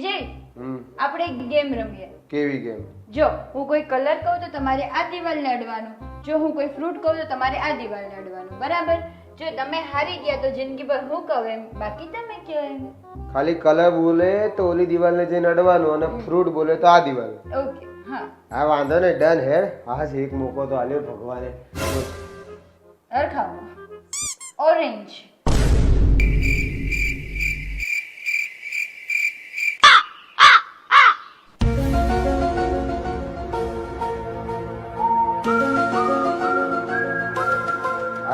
વિજય આપણે એક ગેમ રમીએ. કેવી ગેમ? જો હું કોઈ કલર કહું તો તમારે આ દિવાલને અડવાનું, જો હું કોઈ ફ્રૂટ કહું તો તમારે આ દિવાલને અડવાનું, બરાબર? જો તમે હારી ગયા તો જિંદગી પર હું કહું એમ, બાકી તમે કહો એમ. ખાલી કલર બોલે તો ઓલી દિવાલને જઈને અડવાનું અને ફ્રૂટ બોલે તો આ દિવાલ. ઓકે, હા. હા વાંધો ને, ડન હે. હા એક મોકો તો આલ્યો ભગવાને. અરખાવો. ઓરેન્જ.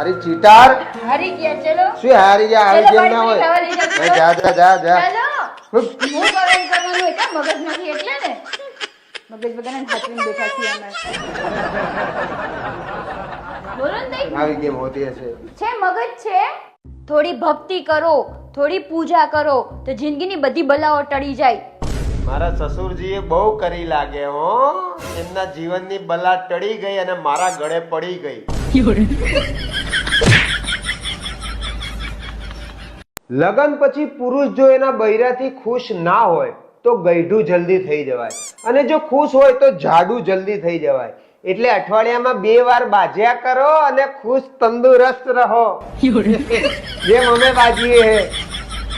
અરે ચીટાર, હારી ગયા, ચલો. શું હારી ગયા? આવી ચલો, કેમ ના હોય? પાણી પીવા લઈ જા જા જા જા. ચાલો. હું કમેન્ટ કરવાનું હોય કે મગજ નથી એટલે ને. મગજ બધાને હાથવીને બેઠા છીએ અમે. બોલો ને તઈ. આવી ગેમ હોતી હશે. છે મગજ છે. થોડી ભક્તિ કરો, થોડી પૂજા કરો તો જિંદગીની બધી બલાઓ ટળી જાય. મારા સસુરજીએ બહુ કરી લાગે હો. એમના જીવનની બલા ટળી ગઈ અને મારા ગળે પડી ગઈ. લગન પછી પુરુષ જો એના બૈરાથી ખુશ ના હોય તો ગઈઢું જલ્દી થઈ જવાય, અને જો ખુશ હોય તો જાડું જલ્દી થઈ જવાય. એટલે અઠવાડિયામાં 2 વાર બાજ્યા કરો અને ખુશ તંદુરસ્ત રહો. જેમ અમે બાજીએ હે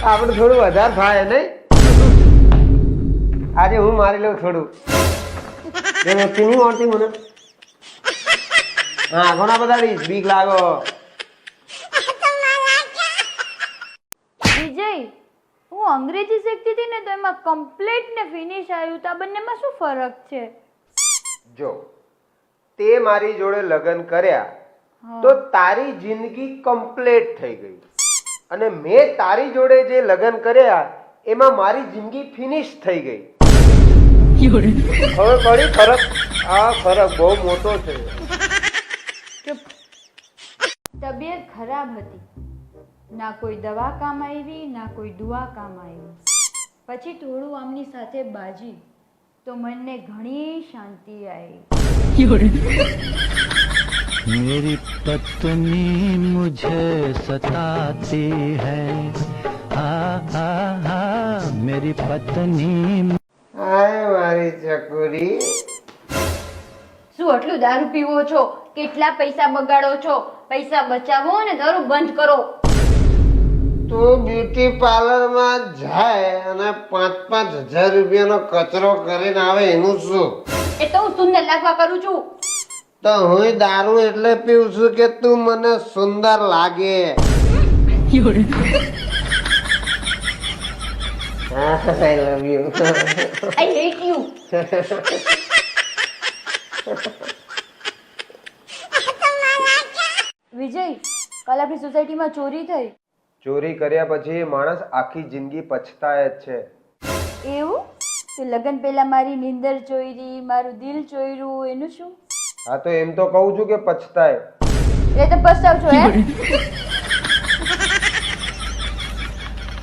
આપણે થોડું વધારે થાય નહીં. આજે હું મારી લઉં થોડું. એ વ્યક્તિ નહીં આવડતી મને. હા ઘણા બધા બીક લાગો. વિજય, હું અંગ્રેજી શીખતી હતી ને તો એમાં કમ્પ્લીટ ને ફિનિશ આવ્યું તો આ બંનેમાં શું ફરક છે? જો તે મારી જોડે લગ્ન કર્યા તો તારી જિંદગી કમ્પ્લીટ થઈ ગઈ, અને મેં તારી જોડે જે લગ્ન કર્યા એમાં મારી જિંદગી ફિનિશ થઈ ગઈ. હવે પડી ફરક? આ ફરક બહુ મોટો છે. તબિયત ખરાબ હતી, ના કોઈ દવા કામ આવી ના કોઈ દુઆ કામ આવી. પછી થોડું આમની સાથે બાજી તો મનને ઘણી શાંતિ આવી. मेरी पत्नी मुझे सताती है, मेरी पत्नी. હાય મારી ચકુરી. શું આટલું દારૂ પીવો છો? કેટલા પૈસા બગાડો છો? પૈસા બચાવો અને દારૂ બંધ કરો. તો બ્યુટી પાર્લર માં જાય અને 5,000 રૂપિયાનો કચરો કરીને આવે એનું શું? એ તો હું સુંદર લાગવા કરું છું. તો હું દારૂ એટલે પીવું છું કે તું મને સુંદર લાગે. I love you. I hate you. વિજય, કાલ આપણી સોસાયટીમાં ચોરી થઈ. ચોરી કર્યા પછી માણસ આખી જિંદગી પછતાય જ છે. એવું? તો લગ્ન પહેલા મારી નીંદર ચોરી, મારું દિલ ચોર્યું, એનું શું? હા તો એમ તો કહું છું કે પછતાય. એ તો પસ્તાવ છો હે?